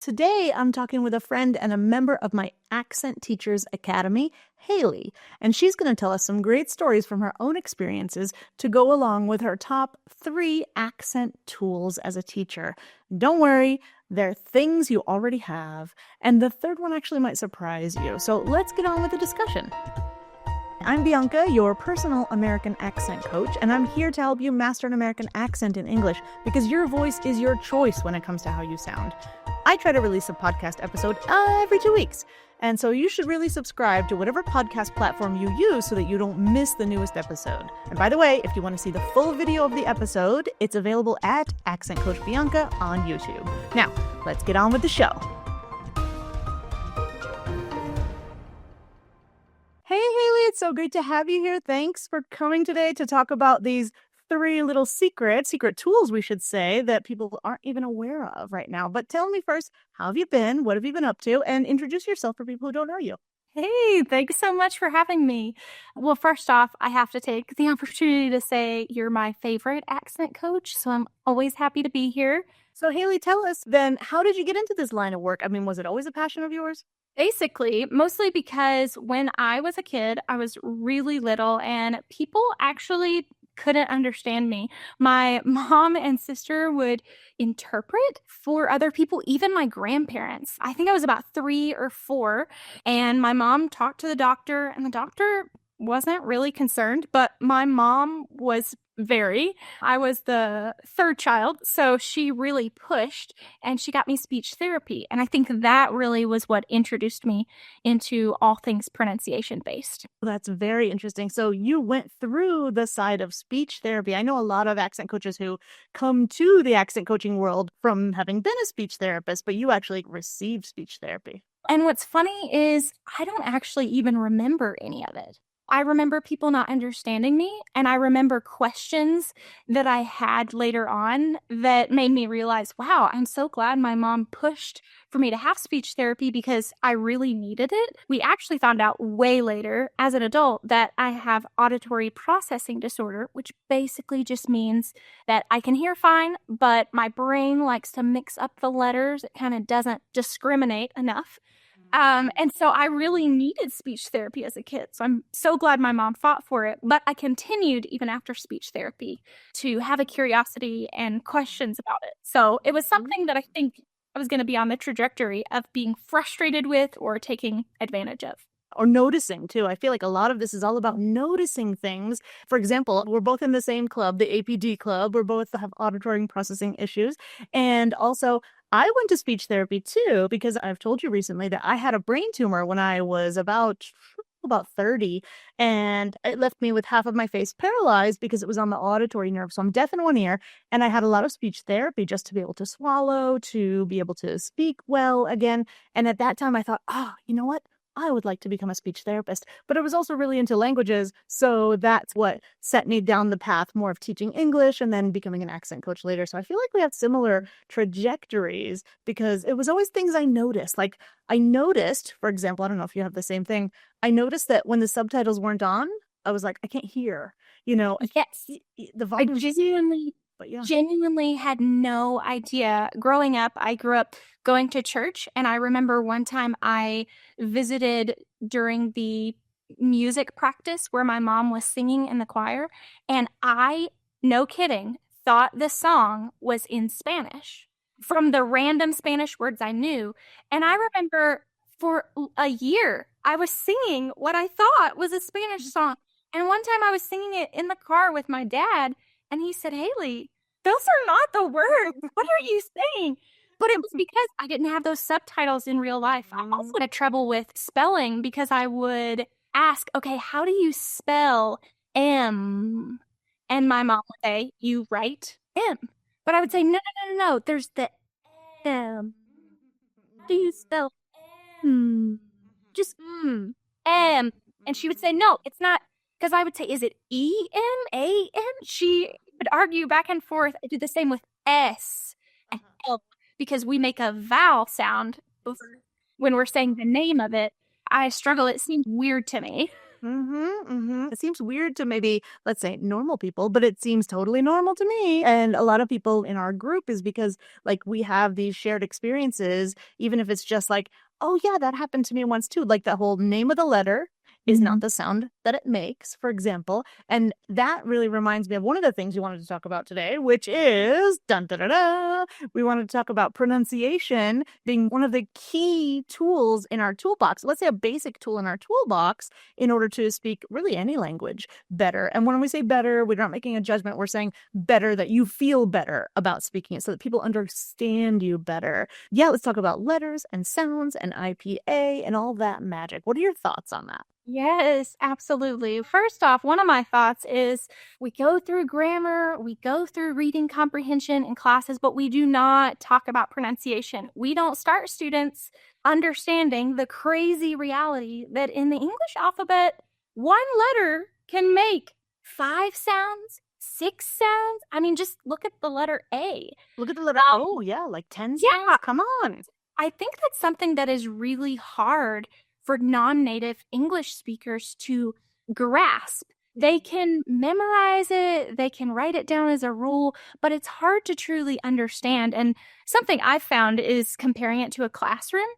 Today, I'm talking with a friend and a member of my Accent Teachers Academy, Hayley, and she's going to tell us some great stories from her own experiences to go along with her top 3 accent tools as a teacher. Don't worry, they're things you already have, and the third one actually might surprise you. So let's get on with the discussion. I'm Bianca, your personal American accent coach, and I'm here to help you master an American accent in English because your voice is your choice when it comes to how you sound. I try to release a podcast episode every 2 weeks, and so you should really subscribe to whatever podcast platform you use so that you don't miss the newest episode. And by the way, if you want to see the full video of the episode, it's available at Accent Coach Bianca on YouTube. Now, let's get on with the show. Hey, Hayley, it's so great to have you here. Thanks for coming today to talk about these 3 little secret tools, we should say, that people aren't even aware of right now. But tell me first, how have you been? What have you been up to? And introduce yourself for people who don't know you. Hey, thanks so much for having me. Well, first off, I have to take the opportunity to say you're my favorite accent coach, so I'm always happy to be here. So, Hayley, tell us then, how did you get into this line of work? I mean, was it always a passion of yours? Basically, mostly because when I was a kid, I was really little and people actually couldn't understand me. My mom and sister would interpret for other people, even my grandparents. I think I was about 3 or 4, and my mom talked to the doctor, and the doctor wasn't really concerned, but my mom was very. I was the 3rd child, so she really pushed, and she got me speech therapy. And I think that really was what introduced me into all things pronunciation based. That's very interesting. So you went through the side of speech therapy. I know a lot of accent coaches who come to the accent coaching world from having been a speech therapist, but you actually received speech therapy. And what's funny is I don't actually even remember any of it. I remember people not understanding me, and I remember questions that I had later on that made me realize, wow, I'm so glad my mom pushed for me to have speech therapy because I really needed it. We actually found out way later as an adult that I have auditory processing disorder, which basically just means that I can hear fine, but my brain likes to mix up the letters. It kind of doesn't discriminate enough. And so I really needed speech therapy as a kid. So I'm so glad my mom fought for it. But I continued even after speech therapy to have a curiosity and questions about it. So it was something that I think I was going to be on the trajectory of being frustrated with or taking advantage of. Or noticing too. I feel like a lot of this is all about noticing things. For example, we're both in the same club, the APD club. We're both have auditory processing issues. And also, I went to speech therapy too, because I've told you recently that I had a brain tumor when I was about 30, and it left me with half of my face paralyzed because it was on the auditory nerve. So I'm deaf in one ear, and I had a lot of speech therapy just to be able to swallow, to be able to speak well again. And at that time I thought, you know what? I would like to become a speech therapist, but I was also really into languages. So that's what set me down the path more of teaching English and then becoming an accent coach later. So I feel like we have similar trajectories because it was always things I noticed. Like I noticed, for example, I don't know if you have the same thing. I noticed that when the subtitles weren't on, I was like, I can't hear, Yes. The I volume. genuinely had no idea. Growing up, I grew up going to church, and I remember one time I visited during the music practice where my mom was singing in the choir, and I, no kidding, thought the song was in Spanish from the random Spanish words I knew. And I remember for a year, I was singing what I thought was a Spanish song. And one time I was singing it in the car with my dad, and he said, Hayley, those are not the words. What are you saying? But it was because I didn't have those subtitles in real life. I also had trouble with spelling because I would ask, okay, how do you spell M? And my mom would say, you write M. But I would say, no. There's the M. How do you spell M? Just M. And she would say, no, it's not. Because I would say, is it E-M-A-N? She would argue back and forth. I do the same with S and L because we make a vowel sound when we're saying the name of it. I struggle. It seems weird to me. It seems weird to maybe, let's say, normal people, but it seems totally normal to me. And a lot of people in our group is because, like, we have these shared experiences, even if it's just like, oh, yeah, that happened to me once too. Like, the whole name of the letter is not the sound that it makes, for example. And that really reminds me of one of the things we wanted to talk about today, which is dun da da da. We wanted to talk about pronunciation being one of the key tools in our toolbox. Let's say a basic tool in our toolbox in order to speak really any language better. And when we say better, we're not making a judgment. We're saying better, that you feel better about speaking it so that people understand you better. Yeah, let's talk about letters and sounds and IPA and all that magic. What are your thoughts on that? Yes, absolutely. First off, one of my thoughts is we go through grammar, we go through reading comprehension in classes, but we do not talk about pronunciation. We don't start students understanding the crazy reality that in the English alphabet, one letter can make 5 sounds, 6 sounds. I mean, just look at the letter A. Look at the letter. Oh, yeah, like 10 sounds. Yeah. Come on. I think that's something that is really hard for non-native English speakers to grasp. They can memorize it, they can write it down as a rule, but it's hard to truly understand. And something I've found is comparing it to a classroom.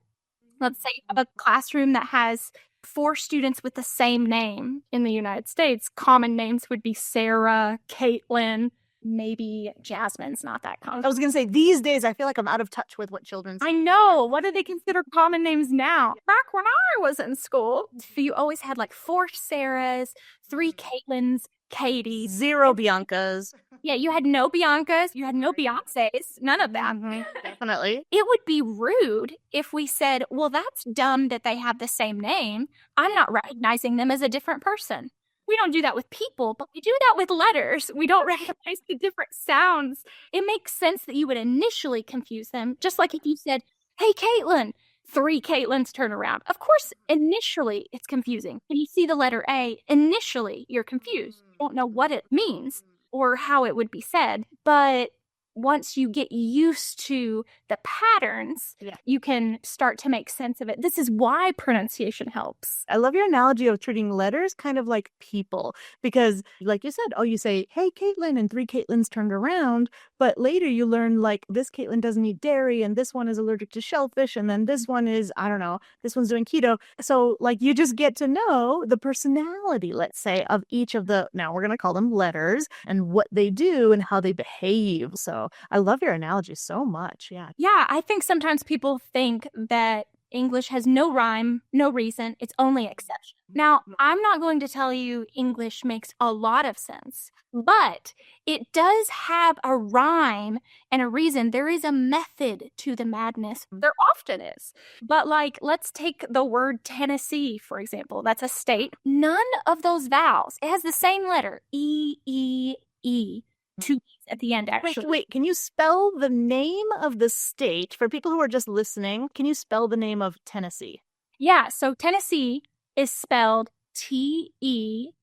Let's say you have a classroom that has 4 students with the same name in the United States. Common names would be Sarah, Caitlin, maybe Jasmine's not that common. I was going to say, these days, I feel like I'm out of touch with what children's. I know. What do they consider common names now? Back when I was in school, you always had like 4 Sarahs, 3 Caitlins, Katies. 0 Biancas. Yeah, you had no Biancas, you had no Beyoncés, none of that. Definitely. It would be rude if we said, well, that's dumb that they have the same name. I'm not recognizing them as a different person. We don't do that with people, but we do that with letters. We don't recognize the different sounds. It makes sense that you would initially confuse them, just like if you said, hey, Caitlin, 3 Caitlins turn around. Of course, initially it's confusing. When you see the letter A, initially you're confused. You don't know what it means or how it would be said, but once you get used to the patterns, you can start to make sense of it. This is why pronunciation helps. I love your analogy of treating letters kind of like people, because like you said, oh, you say, hey, Caitlin, and 3 Caitlins turned around. But later you learn like this Caitlin doesn't eat dairy and this one is allergic to shellfish. And then this one is, I don't know, this one's doing keto. So like you just get to know the personality, let's say, of each of the, now we're going to call them letters, and what they do and how they behave. So I love your analogy so much. Yeah. Yeah, I think sometimes people think that English has no rhyme, no reason. It's only exception. Now, I'm not going to tell you English makes a lot of sense, but it does have a rhyme and a reason. There is a method to the madness. There often is. But like, let's take the word Tennessee, for example. That's a state. None of those vowels. It has the same letter, E, E, E. 2 E's at the end, actually. Wait, can you spell the name of the state for people who are just listening? Can you spell the name of Tennessee? Yeah, so Tennessee is spelled Tennessee.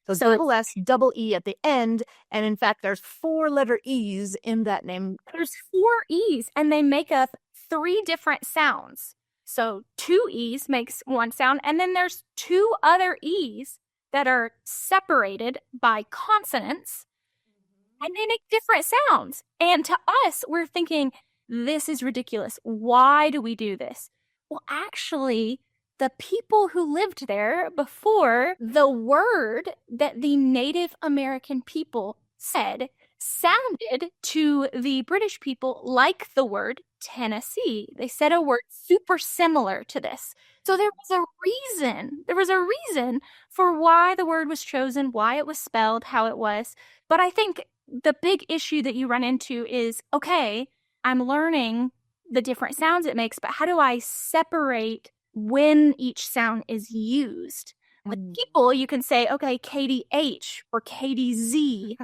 So double S, double E at the end. And in fact, there's 4 letter E's in that name. There's 4 E's, and they make up 3 different sounds. So 2 E's makes one sound, and then there's 2 other E's that are separated by consonants, and they make different sounds. And to us, we're thinking, this is ridiculous. Why do we do this? Well, actually, the people who lived there before, the word that the Native American people said sounded to the British people like the word Tennessee. They said a word super similar to this. So there was a reason. There was a reason for why the word was chosen, why it was spelled how it was. But I think the big issue that you run into is, okay, I'm learning the different sounds it makes, but how do I separate when each sound is used? With people, you can say, okay, KDH or KDZ.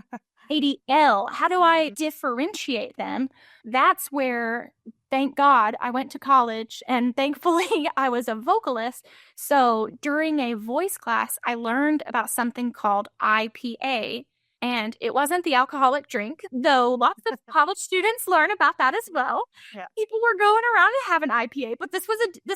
ADL, how do I differentiate them? That's where, thank God, I went to college, and thankfully I was a vocalist. So during a voice class, I learned about something called IPA. And it wasn't the alcoholic drink, though lots of college students learn about that as well. Yeah. People were going around and having IPA, but this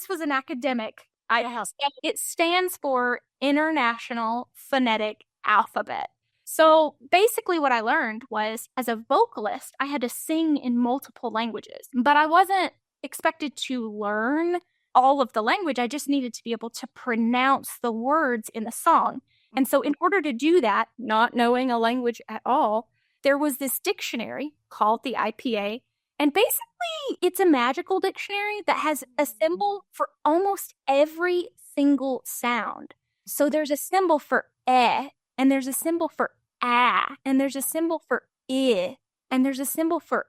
was an academic. Yes. It stands for International Phonetic Alphabet. So basically, what I learned was as a vocalist, I had to sing in multiple languages, but I wasn't expected to learn all of the language. I just needed to be able to pronounce the words in the song. And so, in order to do that, not knowing a language at all, there was this dictionary called the IPA. And basically, it's a magical dictionary that has a symbol for almost every single sound. So, there's a symbol for and there's a symbol for and there's a symbol for I, and there's a symbol for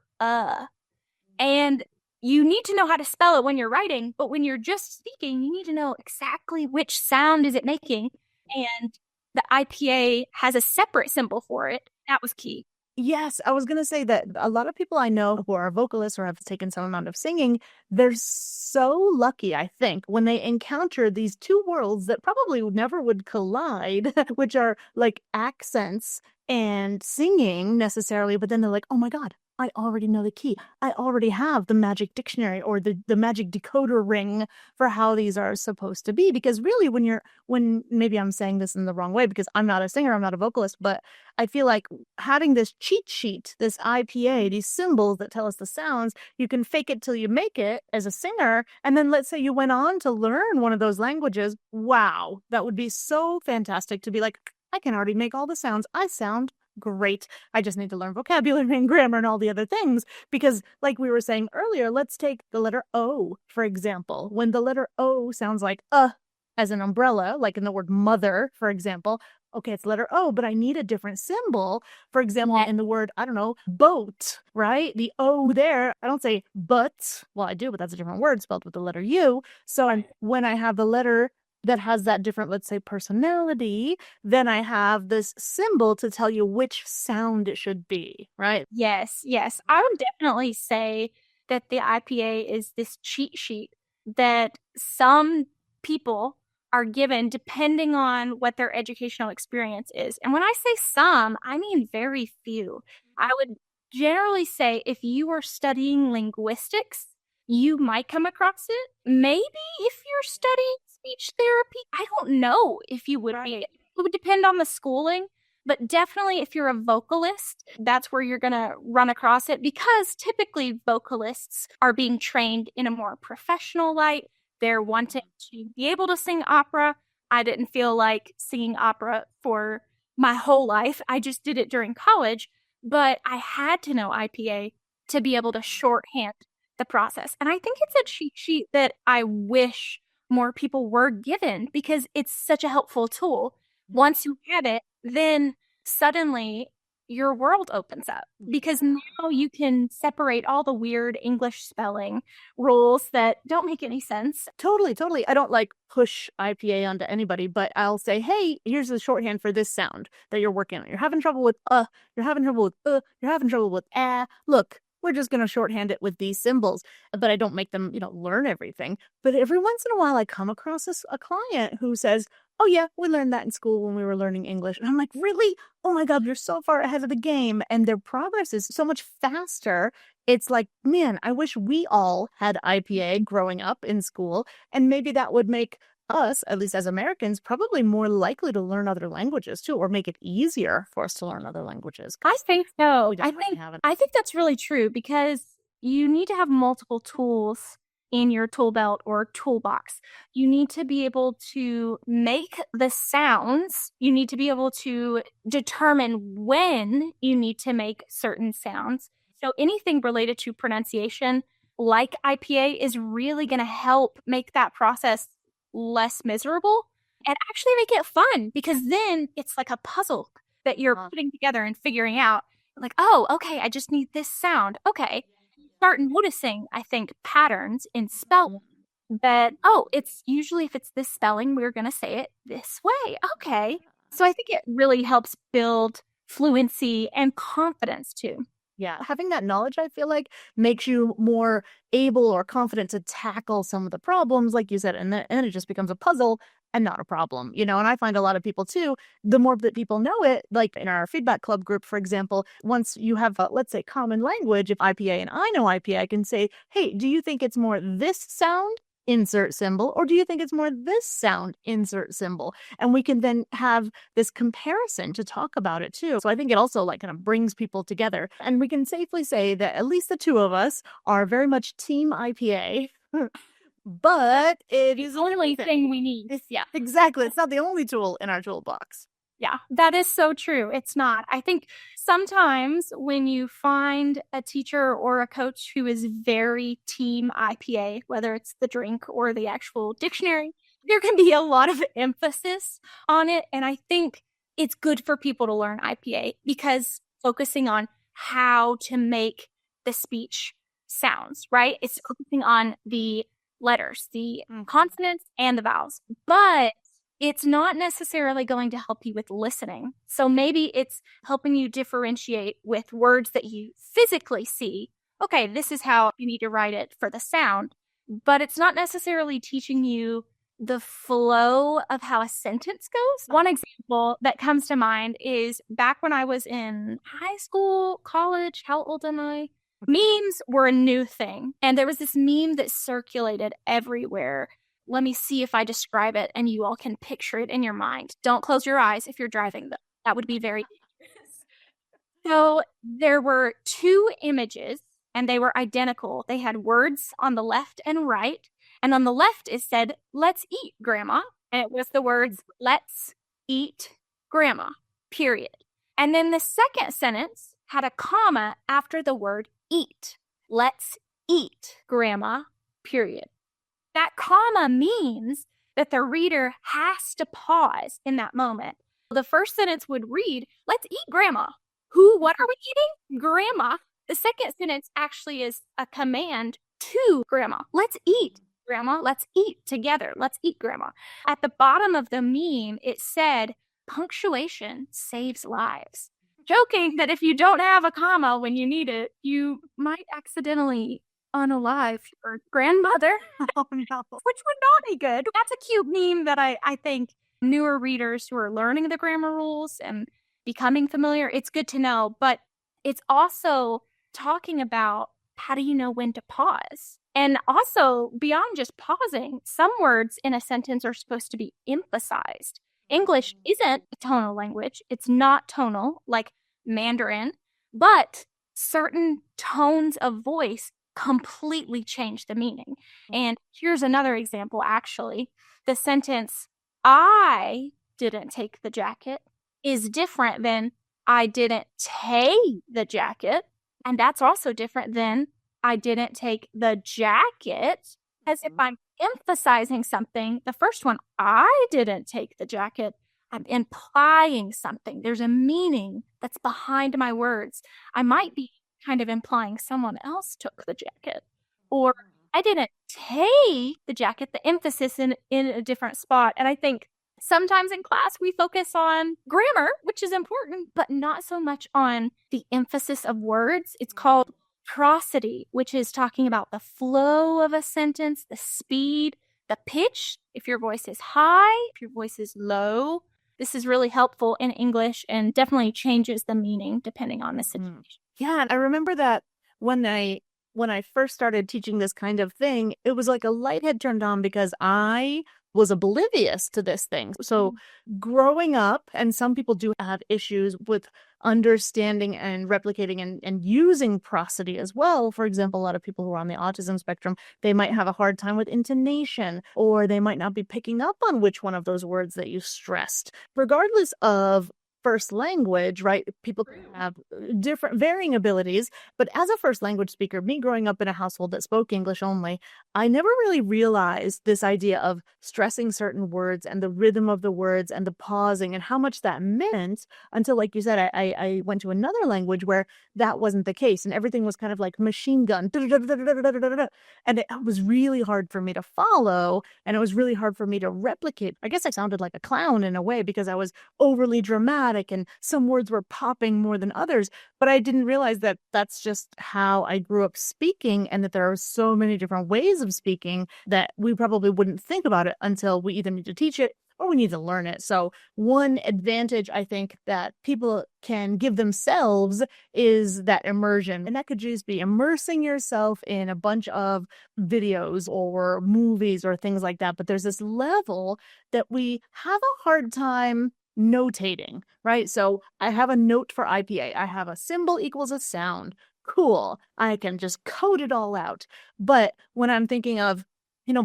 And you need to know how to spell it when you're writing, but when you're just speaking, you need to know exactly which sound is it making. And the IPA has a separate symbol for it. That was key. Yes, I was going to say that a lot of people I know who are vocalists or have taken some amount of singing, they're so lucky, I think, when they encounter these two worlds that probably never would collide, which are like accents and singing necessarily, but then they're like, oh my God, I already know the key. I already have the magic dictionary or the magic decoder ring for how these are supposed to be. Because really, when maybe I'm saying this in the wrong way because I'm not a singer, I'm not a vocalist, but I feel like having this cheat sheet, this IPA, these symbols that tell us the sounds, you can fake it till you make it as a singer. And then let's say you went on to learn one of those languages. Wow, that would be so fantastic to be like, I can already make all the sounds. I sound great. I just need to learn vocabulary and grammar and all the other things. Because, like we were saying earlier, let's take the letter O, for example. When the letter O sounds like as an umbrella, like in the word mother, for example, okay, it's letter O, but I need a different symbol. For example, in the word, I don't know, boat, right? The O there, I don't say but. Well, I do, but that's a different word spelled with the letter U. So when I have the letter that has that different, let's say, personality, then I have this symbol to tell you which sound it should be, right? Yes, yes. I would definitely say that the IPA is this cheat sheet that some people are given depending on what their educational experience is. And when I say some, I mean very few. I would generally say if you are studying linguistics, you might come across it. Maybe if you're studying speech therapy, I don't know if you would be. It would depend on the schooling. But definitely, if you're a vocalist, that's where you're going to run across it because typically vocalists are being trained in a more professional light. They're wanting to be able to sing opera. I didn't feel like singing opera for my whole life. I just did it during college, but I had to know IPA to be able to shorthand the process. And I think it's a cheat sheet that I wish more people were given because it's such a helpful tool. Once you have it, then suddenly your world opens up because now you can separate all the weird English spelling rules that don't make any sense. Totally, totally. I don't like push IPA onto anybody, but I'll say, hey, here's the shorthand for this sound that you're working on. You're having trouble with you're having trouble with you're having trouble with Look, we're just going to shorthand it with these symbols, but I don't make them, learn everything. But every once in a while, I come across a client who says, oh yeah, we learned that in school when we were learning English. And I'm like, really? Oh my God, you're so far ahead of the game. And their progress is so much faster. It's like, man, I wish we all had IPA growing up in school. And maybe that would make us, at least as Americans, probably more likely to learn other languages too, or make it easier for us to learn other languages. I think so. I I think that's really true because you need to have multiple tools in your tool belt or toolbox. You need to be able to make the sounds. You need to be able to determine when you need to make certain sounds. So anything related to pronunciation, like IPA, is really going to help make that process less miserable and actually make it fun because then it's like a puzzle that you're putting together and figuring out like, oh, okay, I just need this sound. Okay. Start noticing, I think, patterns in spelling that, oh, it's usually if it's this spelling, we're going to say it this way. Okay. So I think it really helps build fluency and confidence too. Yeah, having that knowledge, I feel like, makes you more able or confident to tackle some of the problems, like you said, and then it just becomes a puzzle and not a problem, you know. And I find a lot of people too, the more that people know it, like in our feedback club group, for example, once you have, let's say, common language, if IPA and I know IPA, I can say, hey, do you think it's more this sound? Insert symbol, or do you think it's more this sound? Insert symbol. And we can then have this comparison to talk about it too. So I think it also like kind of brings people together. And we can safely say that at least the two of us are very much team IPA. But it is The only thing we need. Yeah. Exactly. It's not the only tool in our toolbox. Yeah, that is so true. It's not. I think sometimes when you find a teacher or a coach who is very team IPA, whether it's the drink or the actual dictionary, there can be a lot of emphasis on it. And I think it's good for people to learn IPA because focusing on how to make the speech sounds, right? It's focusing on the letters, the consonants, and the vowels. But it's not necessarily going to help you with listening. So maybe it's helping you differentiate with words that you physically see. Okay, this is how you need to write it for the sound, but it's not necessarily teaching you the flow of how a sentence goes. One example that comes to mind is back when I was in high school, college, how old am I? Memes were a new thing. And there was this meme that circulated everywhere. Let me see if I describe it and you all can picture it in your mind. Don't close your eyes if you're driving, though. That would be very dangerous. So there were two images and they were identical. They had words on the left and right. And on the left, it said, let's eat, Grandma. And it was the words, let's eat, Grandma, period. And then the second sentence had a comma after the word eat. Let's eat, Grandma, period. That comma means that the reader has to pause in that moment. The first sentence would read, let's eat, Grandma. Who, what are we eating? Grandma. The second sentence actually is a command to Grandma. Let's eat, Grandma. Let's eat together. Let's eat, Grandma. At the bottom of the meme, it said, punctuation saves lives. Joking that if you don't have a comma when you need it, you might accidentally unalive your grandmother. Oh, no. Which would not be good. That's a cute meme that I think newer readers who are learning the grammar rules and becoming familiar, it's good to know. But it's also talking about how do you know when to pause? And also, beyond just pausing, some words in a sentence are supposed to be emphasized. English isn't a tonal language. It's not tonal like Mandarin, but certain tones of voice completely change the meaning. And here's another example, actually. The sentence, I didn't take the jacket, is different than I didn't take the jacket. And that's also different than I didn't take the jacket, as if I'm emphasizing something. The first one, I didn't take the jacket, I'm implying something. There's a meaning that's behind my words. I might be kind of implying someone else took the jacket, or I didn't take the jacket, the emphasis in a different spot. And I think sometimes in class we focus on grammar, which is important, but not so much on the emphasis of words. It's called prosody, which is talking about the flow of a sentence, the speed, the pitch, if your voice is high, if your voice is low. This is really helpful in English and definitely changes the meaning depending on the situation. Yeah, and I remember that when I first started teaching this kind of thing, it was like a light had turned on because I was oblivious to this thing. So growing up, and some people do have issues with understanding and replicating and using prosody as well. For example, a lot of people who are on the autism spectrum, they might have a hard time with intonation, or they might not be picking up on which one of those words that you stressed. Regardless of first language, right? People can have different varying abilities, but as a first language speaker, me growing up in a household that spoke English only, I never really realized this idea of stressing certain words and the rhythm of the words and the pausing and how much that meant until, like you said, I went to another language where that wasn't the case and everything was kind of like machine gun. And it was really hard for me to follow, and it was really hard for me to replicate. I guess I sounded like a clown in a way because I was overly dramatic dramatic and some words were popping more than others. But I didn't realize that that's just how I grew up speaking, and that there are so many different ways of speaking that we probably wouldn't think about it until we either need to teach it or we need to learn it. So one advantage I think that people can give themselves is that immersion. And that could just be immersing yourself in a bunch of videos or movies or things like that. But there's this level that we have a hard time notating, right? So I have a note for IPA. I have a symbol equals a sound. Cool. I can just code it all out. But when I'm thinking of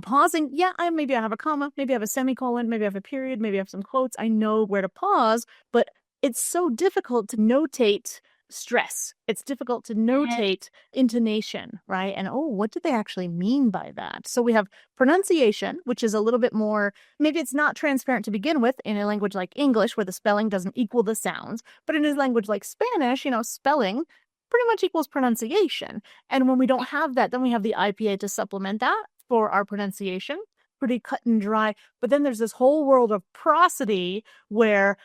pausing, yeah, maybe I have a comma, maybe I have a semicolon, maybe I have a period, maybe I have some quotes. I know where to pause, but it's so difficult to notate stress. It's difficult to notate intonation, right? And what do they actually mean by that? So we have pronunciation, which is a little bit more, maybe it's not transparent to begin with in a language like English, where the spelling doesn't equal the sounds, but in a language like Spanish, spelling pretty much equals pronunciation. And when we don't have that, then we have the IPA to supplement that for our pronunciation. Pretty cut and dry. But then there's this whole world of prosody where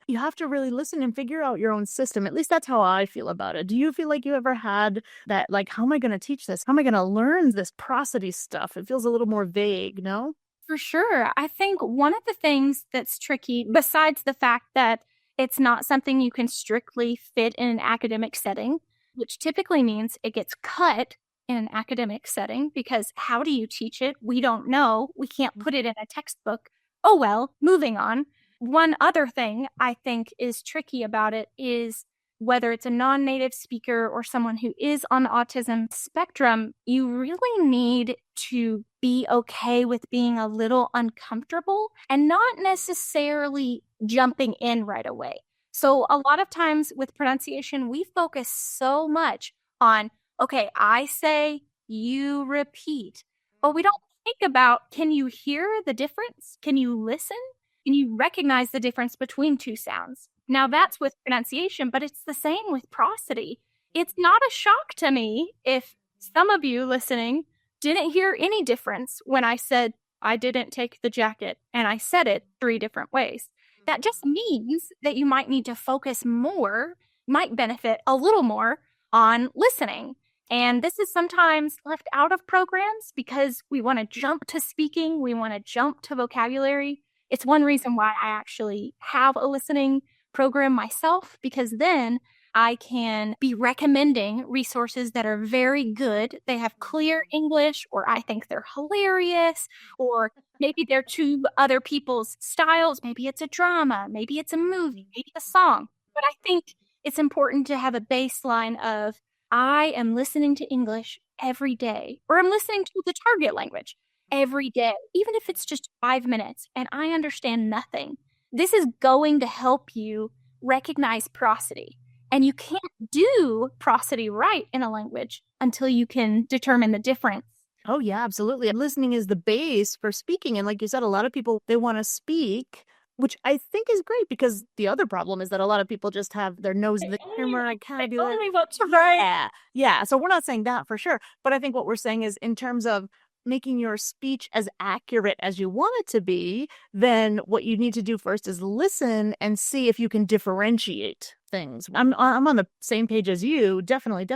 you have to really listen and figure out your own system. At least that's how I feel about it. Do you feel like you ever had that, how am I going to teach this? How am I going to learn this prosody stuff? It feels a little more vague, no? For sure. I think one of the things that's tricky, besides the fact that it's not something you can strictly fit in an academic setting, which typically means it gets cut in an academic setting, because how do you teach it? We don't know. We can't put it in a textbook. Oh, well, moving on. One other thing I think is tricky about it is whether it's a non-native speaker or someone who is on the autism spectrum, you really need to be okay with being a little uncomfortable and not necessarily jumping in right away. So a lot of times with pronunciation, we focus so much on, okay, I say, you repeat. But we don't think about, can you hear the difference? Can you listen? Can you recognize the difference between two sounds? Now that's with pronunciation, but it's the same with prosody. It's not a shock to me if some of you listening didn't hear any difference when I said, I didn't take the jacket, and I said it 3 different ways. That just means that you might need to focus more, might benefit a little more on listening. And this is sometimes left out of programs because we want to jump to speaking. We want to jump to vocabulary. It's one reason why I actually have a listening program myself, because then I can be recommending resources that are very good. They have clear English, or I think they're hilarious, or maybe they're to other people's styles. Maybe it's a drama, maybe it's a movie, maybe a song. But I think it's important to have a baseline of, I am listening to English every day, or I'm listening to the target language every day, even if it's just 5 minutes and I understand nothing. This is going to help you recognize prosody. And you can't do prosody right in a language until you can determine the difference. Oh, yeah, absolutely. Listening is the base for speaking. And like you said, a lot of people, they want to speak, which I think is great, because the other problem is that a lot of people just have their nose in the camera. I can't do it. Yeah. Yeah. So we're not saying that for sure. But I think what we're saying is, in terms of making your speech as accurate as you want it to be, then what you need to do first is listen and see if you can differentiate things. I'm on the same page as you. Definitely.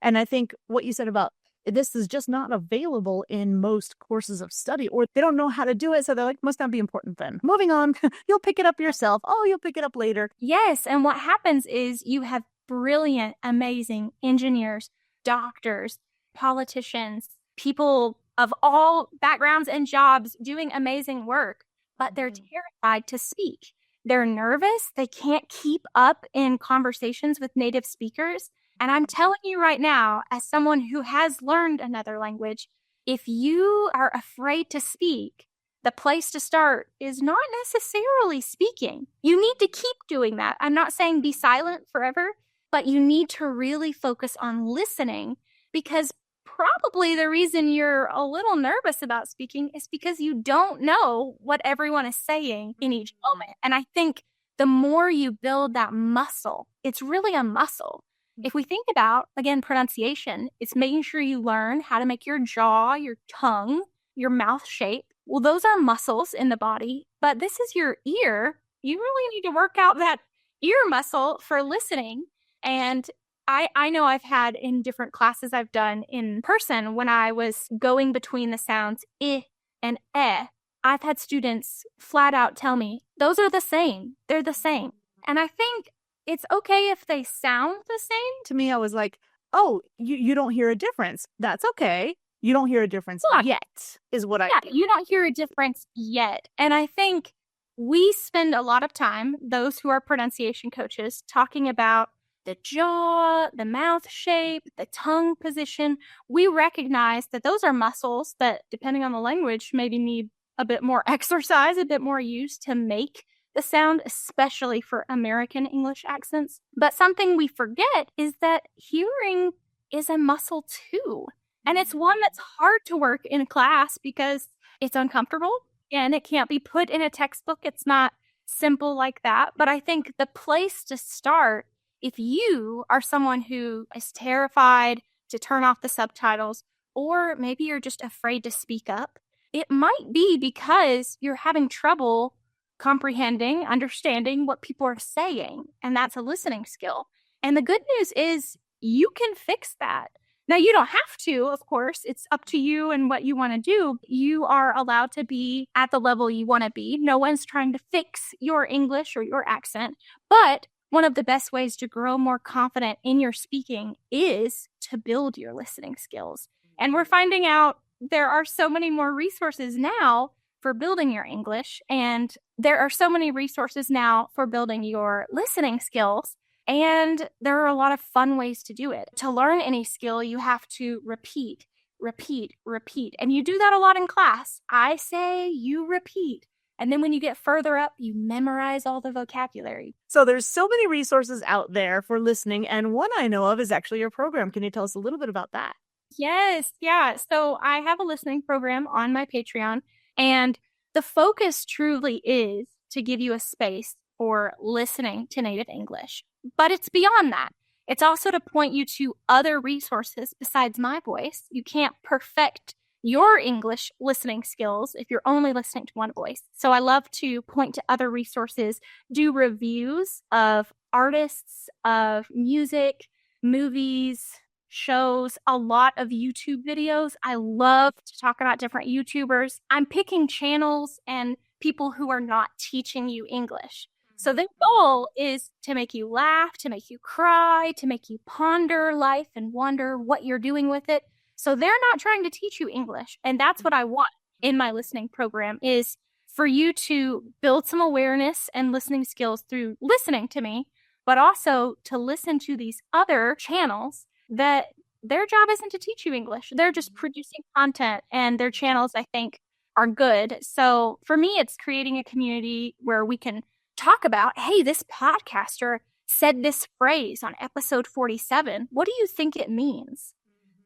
And I think what you said about this is just not available in most courses of study, or they don't know how to do it. So they're like, must not be important then. Moving on. You'll pick it up yourself. Oh, you'll pick it up later. Yes. And what happens is you have brilliant, amazing engineers, doctors, politicians, people of all backgrounds and jobs doing amazing work, but they're terrified to speak. They're nervous. They can't keep up in conversations with native speakers. And I'm telling you right now, as someone who has learned another language, if you are afraid to speak, the place to start is not necessarily speaking. You need to keep doing that. I'm not saying be silent forever, but you need to really focus on listening, because probably the reason you're a little nervous about speaking is because you don't know what everyone is saying in each moment. And I think the more you build that muscle, it's really a muscle. If we think about, again, pronunciation, it's making sure you learn how to make your jaw, your tongue, your mouth shape. Well, those are muscles in the body, but this is your ear. You really need to work out that ear muscle for listening. And I know I've had in different classes I've done in person when I was going between the sounds I and I've had students flat out tell me those are the same. They're the same. And I think it's okay if they sound the same. To me, I was like, oh, you don't hear a difference. That's okay. You don't hear a difference yet, is what I. Yeah, you don't hear a difference yet. And I think we spend a lot of time, those who are pronunciation coaches, talking about the jaw, the mouth shape, the tongue position. We recognize that those are muscles that, depending on the language, maybe need a bit more exercise, a bit more use to make the sound, especially for American English accents. But something we forget is that hearing is a muscle too. And it's one that's hard to work in class because it's uncomfortable and it can't be put in a textbook. It's not simple like that. But I think the place to start, if you are someone who is terrified to turn off the subtitles, or maybe you're just afraid to speak up, it might be because you're having trouble comprehending, understanding what people are saying. And that's a listening skill. And the good news is you can fix that. Now, you don't have to, of course. It's up to you and what you want to do. You are allowed to be at the level you want to be. No one's trying to fix your English or your accent. But one of the best ways to grow more confident in your speaking is to build your listening skills. And we're finding out there are so many more resources now for building your English. And there are so many resources now for building your listening skills. And there are a lot of fun ways to do it. To learn any skill, you have to repeat, repeat, repeat. And you do that a lot in class. I say you repeat. And then when you get further up, you memorize all the vocabulary. So there's so many resources out there for listening. And one I know of is actually your program. Can you tell us a little bit about that? Yes, yeah. So I have a listening program on my Patreon. And the focus truly is to give you a space for listening to native English. But it's beyond that. It's also to point you to other resources besides my voice. You can't perfect your English listening skills if you're only listening to one voice. So I love to point to other resources, do reviews of artists, of music, movies, shows, a lot of YouTube videos. I love to talk about different YouTubers. I'm picking channels and people who are not teaching you English. So the goal is to make you laugh, to make you cry, to make you ponder life and wonder what you're doing with it. So they're not trying to teach you English. And that's what I want in my listening program, is for you to build some awareness and listening skills through listening to me, but also to listen to these other channels that their job isn't to teach you English. They're just producing content, and their channels, I think, are good. So for me, it's creating a community where we can talk about, hey, this podcaster said this phrase on episode 47. What do you think it means?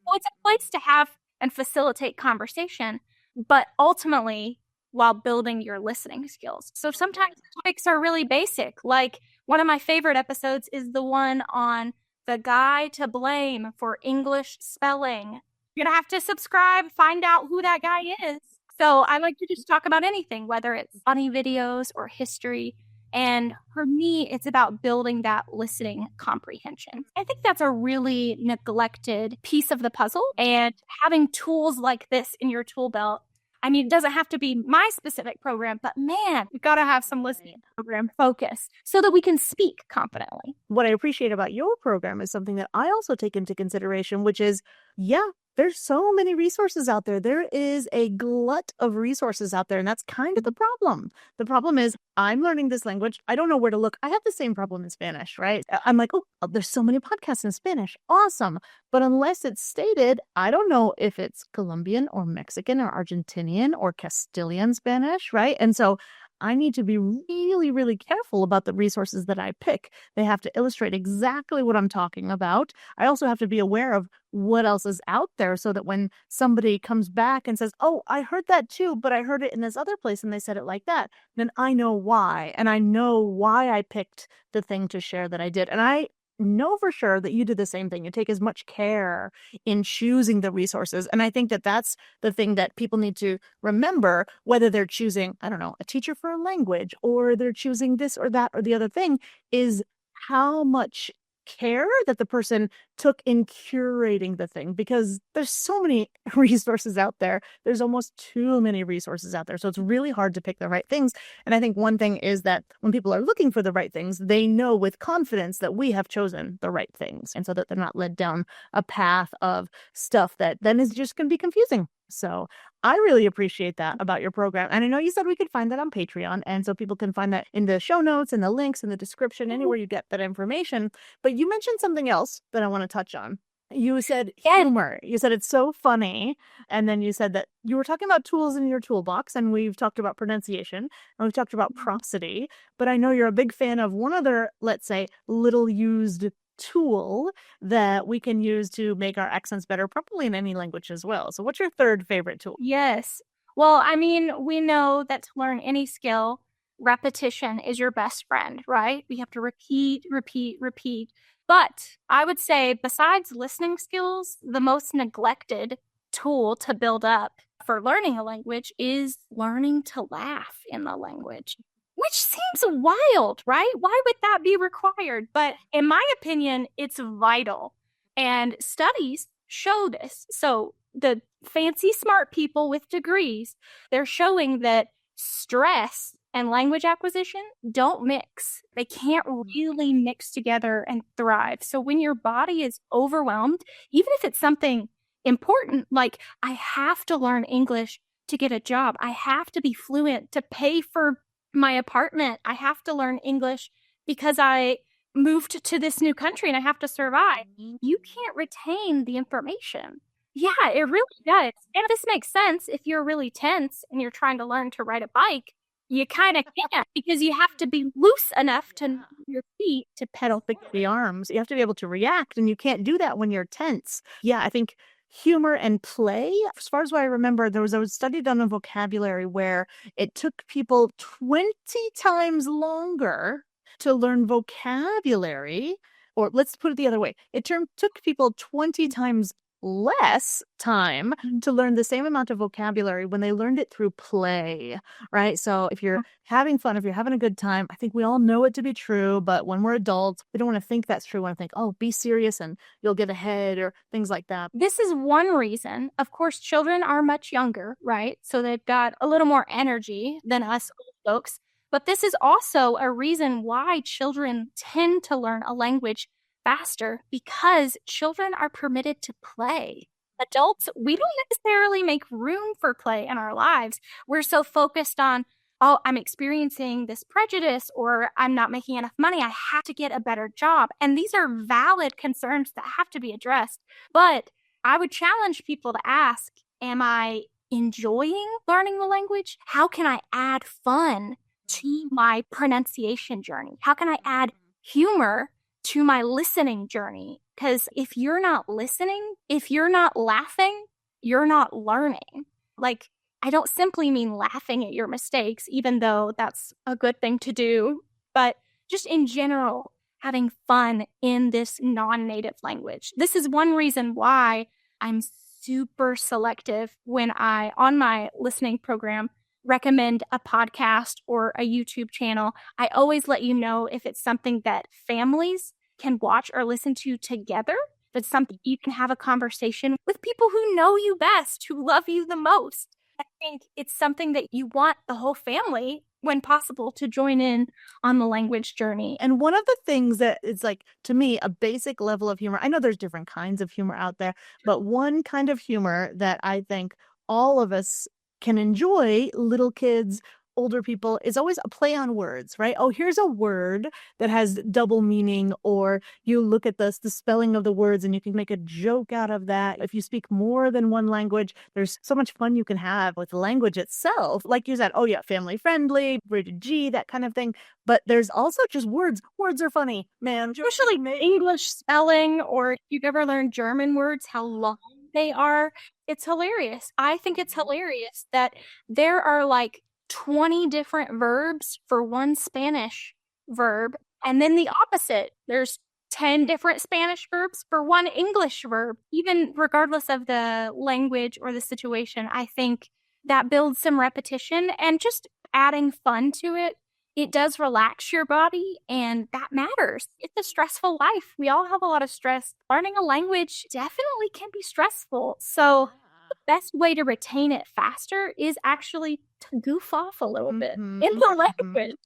Well, it's a place to have and facilitate conversation, but ultimately while building your listening skills. So sometimes topics are really basic. Like one of my favorite episodes is the one on the guy to blame for English spelling. You're going to have to subscribe, find out who that guy is. So I like to just talk about anything, whether it's funny videos or history. And for me, it's about building that listening comprehension. I think that's a really neglected piece of the puzzle. And having tools like this in your tool belt, I mean, it doesn't have to be my specific program, but man, we've got to have some listening program focus so that we can speak confidently. What I appreciate about your program is something that I also take into consideration, which is, yeah, there's so many resources out there. There is a glut of resources out there, and that's kind of the problem. The problem is I'm learning this language. I don't know where to look. I have the same problem in Spanish, right? I'm like, oh, there's so many podcasts in Spanish. Awesome. But unless it's stated, I don't know if it's Colombian or Mexican or Argentinian or Castilian Spanish, right? And so I need to be really, really careful about the resources that I pick. They have to illustrate exactly what I'm talking about. I also have to be aware of what else is out there so that when somebody comes back and says, oh, I heard that too, but I heard it in this other place and they said it like that, then I know why. And I know why I picked the thing to share that I did. And I know for sure that you do the same thing. You take as much care in choosing the resources. And I think that that's the thing that people need to remember, whether they're choosing, I don't know, a teacher for a language, or they're choosing this or that or the other thing, is how much care that the person took in curating the thing, because there's so many resources out there. There's almost too many resources out there. So it's really hard to pick the right things. And I think one thing is that when people are looking for the right things, they know with confidence that we have chosen the right things. And so that they're not led down a path of stuff that then is just going to be confusing. So I really appreciate that about your program. And I know you said we could find that on Patreon. And so people can find that in the show notes and the links in the description, anywhere you get that information. But you mentioned something else that I want to touch on. You said Yeah. humor. You said it's so funny. And then you said that you were talking about tools in your toolbox, and we've talked about pronunciation, and we've talked about prosody. But I know you're a big fan of one other, let's say, little used tool that we can use to make our accents better, probably in any language as well. So what's your third favorite tool? Yes. Well, I mean, we know that to learn any skill, repetition is your best friend, right? We have to repeat, repeat, repeat. But I would say, besides listening skills, the most neglected tool to build up for learning a language is learning to laugh in the language, which seems wild, right? Why would that be required? But in my opinion, it's vital. And studies show this. So the fancy smart people with degrees, they're showing that stress and language acquisition don't mix. They can't really mix together and thrive. So when your body is overwhelmed, even if it's something important, like I have to learn English to get a job, I have to be fluent to pay for my apartment, I have to learn English because I moved to this new country and I have to survive, you can't retain the information. Yeah, it really does. And this makes sense if you're really tense and you're trying to learn to ride a bike. You kind of can't, because you have to be loose enough to move your feet to pedal The arms. You have to be able to react, and you can't do that when you're tense. Yeah, I think humor and play, as far as what I remember, there was a study done on vocabulary where it took people 20 times longer to learn vocabulary, or let's put it the other way, took people 20 times less time to learn the same amount of vocabulary when they learned it through play, right? So if you're having fun, if you're having a good time, I think we all know it to be true, but when we're adults, we don't want to think that's true. We want to think, oh, be serious and you'll get ahead, or things like that. This is one reason. Of course, children are much younger, right? So they've got a little more energy than us old folks. But this is also a reason why children tend to learn a language faster, because children are permitted to play. Adults, we don't necessarily make room for play in our lives. We're so focused on, oh, I'm experiencing this prejudice, or I'm not making enough money, I have to get a better job. And these are valid concerns that have to be addressed. But I would challenge people to ask, am I enjoying learning the language? How can I add fun to my pronunciation journey? How can I add humor to my listening journey? Because if you're not listening, if you're not laughing, you're not learning. Like, I don't simply mean laughing at your mistakes, even though that's a good thing to do, but just in general, having fun in this non-native language. This is one reason why I'm super selective when I, on my listening program, recommend a podcast or a YouTube channel. I always let you know if it's something that families can watch or listen to together. That's something you can have a conversation with people who know you best, who love you the most. I think it's something that you want the whole family, when possible, to join in on the language journey. And one of the things that is, like, to me, a basic level of humor, I know there's different kinds of humor out there, but one kind of humor that I think all of us can enjoy, little kids, older people, is always a play on words, right? Oh, here's a word that has double meaning, or you look at the spelling of the words and you can make a joke out of that. If you speak more than one language, there's so much fun you can have with the language itself. Like you said, oh yeah, family friendly, rated G, that kind of thing. But there's also just words. Words are funny, man. Especially English spelling, or if you've ever learned German words, how long they are. It's hilarious. I think it's hilarious that there are like 20 different verbs for one Spanish verb, and then the opposite. There's 10 different Spanish verbs for one English verb, even regardless of the language or the situation. I think that builds some repetition and just adding fun to it. It does relax your body, and that matters. It's a stressful life. We all have a lot of stress. Learning a language definitely can be stressful. So, the best way to retain it faster is actually to goof off a little bit in the language.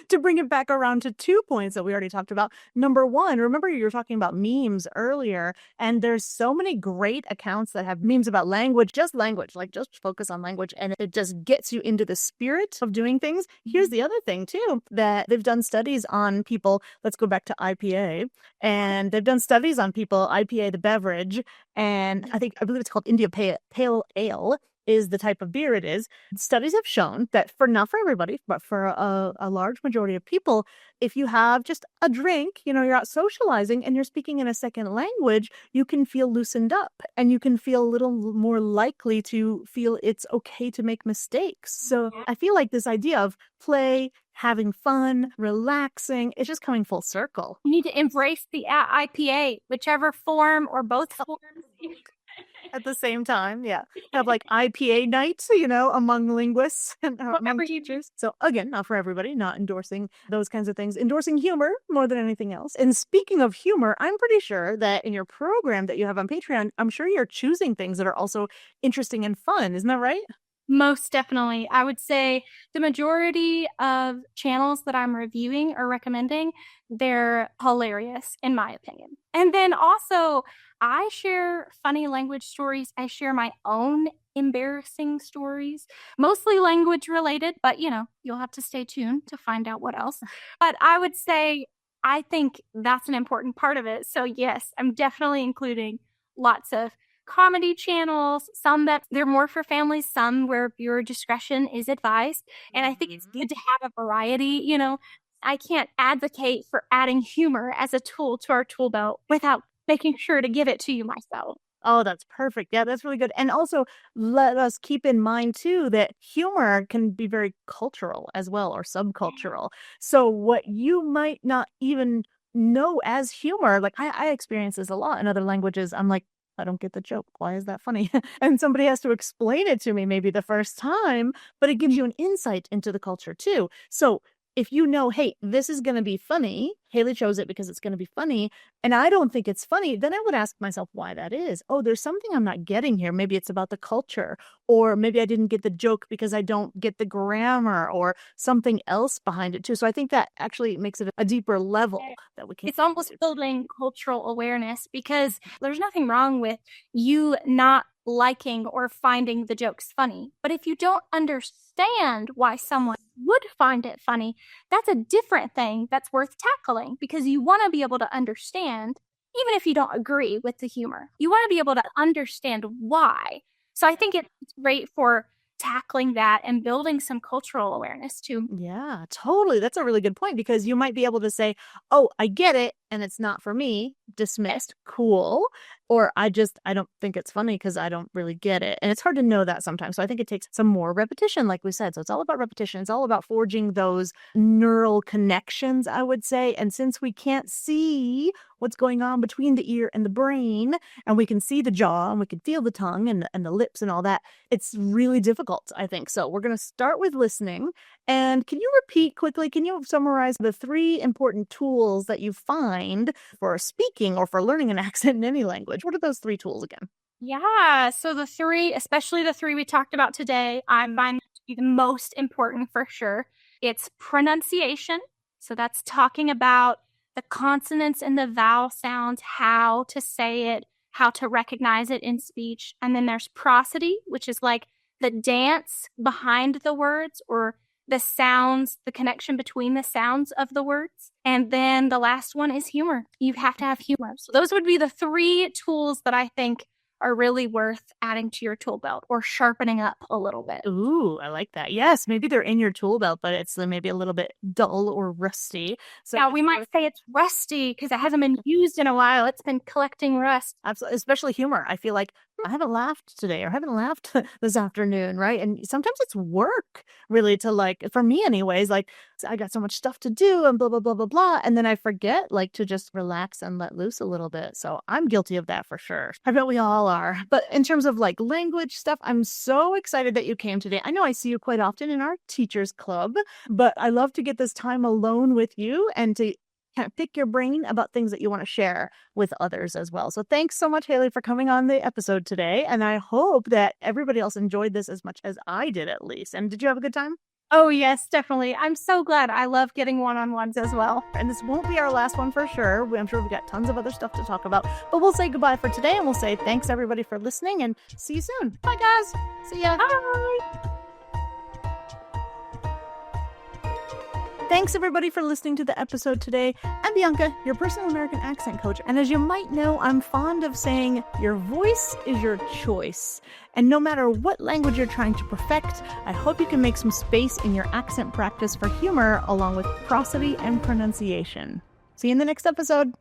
To bring it back around to 2 points that we already talked about. Number one, remember you were talking about memes earlier, and there's so many great accounts that have memes about language, like just focus on language, and it just gets you into the spirit of doing things. Here's the other thing too, that they've done studies on people. Let's go back to IPA, and they've done studies on people, IPA, the beverage, and I believe it's called India Pale Ale is the type of beer it is. Studies have shown that not for everybody, but for a large majority of people, if you have just a drink, you're out socializing and you're speaking in a second language, you can feel loosened up and you can feel a little more likely to feel it's okay to make mistakes. So I feel like this idea of play, having fun, relaxing, it's just coming full circle. You need to embrace the IPA, whichever form or both forms. At the same time, yeah. Have like IPA nights, among linguists and among teachers. So again, not for everybody, not endorsing those kinds of things. Endorsing humor more than anything else. And speaking of humor, I'm pretty sure that in your program that you have on Patreon, I'm sure you're choosing things that are also interesting and fun. Isn't that right? Most definitely. I would say the majority of channels that I'm reviewing or recommending, they're hilarious, in my opinion. And then also, I share funny language stories. I share my own embarrassing stories, mostly language related, but you'll have to stay tuned to find out what else. But I would say, I think that's an important part of it. So, yes, I'm definitely including lots of comedy channels, some that they're more for families, some where viewer discretion is advised. And I think it's good to have a variety. I can't advocate for adding humor as a tool to our tool belt without making sure to give it to you myself. Oh, that's perfect. Yeah, that's really good. And also, let us keep in mind, too, that humor can be very cultural as well, or subcultural. So what you might not even know as humor, like I experience this a lot in other languages. I'm like, I don't get the joke. Why is that funny? And somebody has to explain it to me maybe the first time, but it gives you an insight into the culture, too. So if you know, hey, this is going to be funny, Hayley chose it because it's going to be funny, and I don't think it's funny, then I would ask myself why that is. Oh, there's something I'm not getting here. Maybe it's about the culture, or maybe I didn't get the joke because I don't get the grammar, or something else behind it too. So I think that actually makes it a deeper level that we can. It's almost building cultural awareness, because there's nothing wrong with you not liking or finding the jokes funny. But if you don't understand why someone would find it funny, that's a different thing that's worth tackling, because you want to be able to understand, even if you don't agree with the humor. You want to be able to understand why. So I think it's great for tackling that and building some cultural awareness too. Yeah, totally. That's a really good point, because you might be able to say, oh, I get it, and it's not for me, dismissed, cool. Or I don't think it's funny because I don't really get it. And it's hard to know that sometimes. So I think it takes some more repetition, like we said. So it's all about repetition. It's all about forging those neural connections, I would say. And since we can't see what's going on between the ear and the brain, and we can see the jaw and we can feel the tongue and the lips and all that, it's really difficult, I think. So we're going to start with listening. And can you repeat quickly, can you summarize the 3 important tools that you find for speaking or for learning an accent in any language? What are those 3 tools again? Yeah, so the 3, especially the 3 we talked about today, I find to be the most important for sure. It's pronunciation. So that's talking about the consonants and the vowel sounds, how to say it, how to recognize it in speech. And then there's prosody, which is like the dance behind the words, or the sounds, the connection between the sounds of the words. And then the last one is humor. You have to have humor. So those would be the 3 tools that I think are really worth adding to your tool belt or sharpening up a little bit. Ooh, I like that. Yes, maybe they're in your tool belt, but it's maybe a little bit dull or rusty. So yeah, we might say it's rusty because it hasn't been used in a while. It's been collecting rust. Absolutely, especially humor. I feel like I haven't laughed today or haven't laughed this afternoon, right? And sometimes it's work really to like, for me anyways, like I got so much stuff to do and blah, blah, blah, blah, blah. And then I forget like to just relax and let loose a little bit. So I'm guilty of that for sure. I bet we all are. But in terms of like language stuff, I'm so excited that you came today. I know I see you quite often in our teachers club, but I love to get this time alone with you and to kind of pick your brain about things that you want to share with others as well. So thanks so much, Hayley, for coming on the episode today. And I hope that everybody else enjoyed this as much as I did, at least. And did you have a good time? Oh, yes, definitely. I'm so glad. I love getting one-on-ones as well. And this won't be our last one for sure. I'm sure we've got tons of other stuff to talk about. But we'll say goodbye for today, and we'll say thanks, everybody, for listening, and see you soon. Bye, guys. See ya. Bye. Thanks, everybody, for listening to the episode today. I'm Bianca, your personal American accent coach. And as you might know, I'm fond of saying your voice is your choice. And no matter what language you're trying to perfect, I hope you can make some space in your accent practice for humor along with prosody and pronunciation. See you in the next episode.